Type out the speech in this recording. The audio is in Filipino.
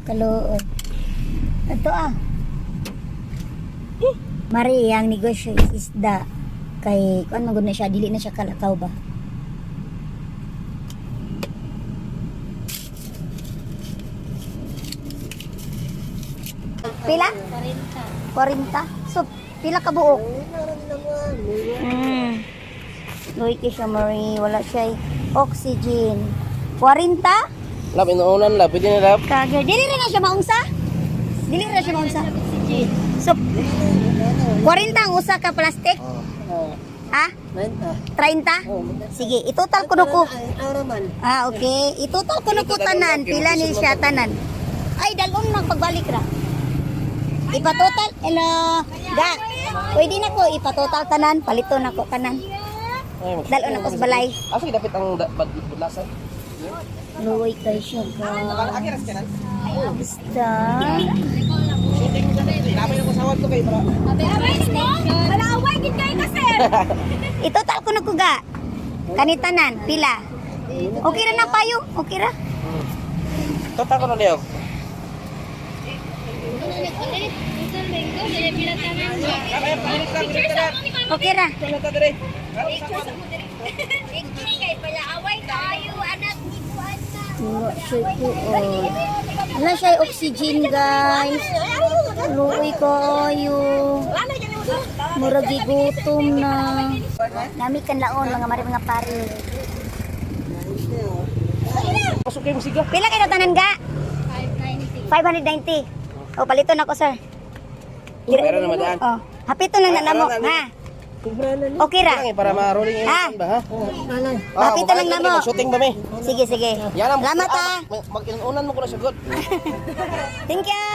Kaluoy. Ito Mari ang negosyo is isda. Kay kuan man gud na siya, dili na siya kalakaw ba. Pila? 40. So, pila ka buok? Luy kay siya, Marie. Wala siya oxygen. 40? Lab, inuunan lab. Pwede na lab. Kagay. Dili rin na siya maungsa? Dili rin na siya maungsa? So, 40 ang usa ka plastic? Ha? 30? Sige, itotal ko nuko. Okay. Itotal ko nuko tanan. Pila ni siya tanan. Ay, dalon nang pagbalik ra. Ipatotal. Hello. Ga. Pwede na ko ipatotal tanan. Palito na ko tanan. Dalon na ko sa balay. Asa dapat ang budlasan? Luoy kay siya. Basta. Namay na ko sawad ko kay para. Wala away gid kay ka sir. Itotal ko na ko ga. Kanitanan. Pila. Okay ra na payo. Okay ra. Total ko na liyaw. Okay ra. Wala siya oxygen guys. Luoy kayo. Murag gigutom na. Nami kan laon mga mari mga pare. Pasok kayo musiga. Pila kayo tanan ga? 590. O palito na ko sir. Pero na madaan. Oh, hapito lang na namo ha. Okay ra. Para ma-rolling in Ha? ba ha? Hapito lang namo. Shooting ba mi? Sige sige. Yan ang Salamat ha. mag-inunan mo ko na sagot. Thank you.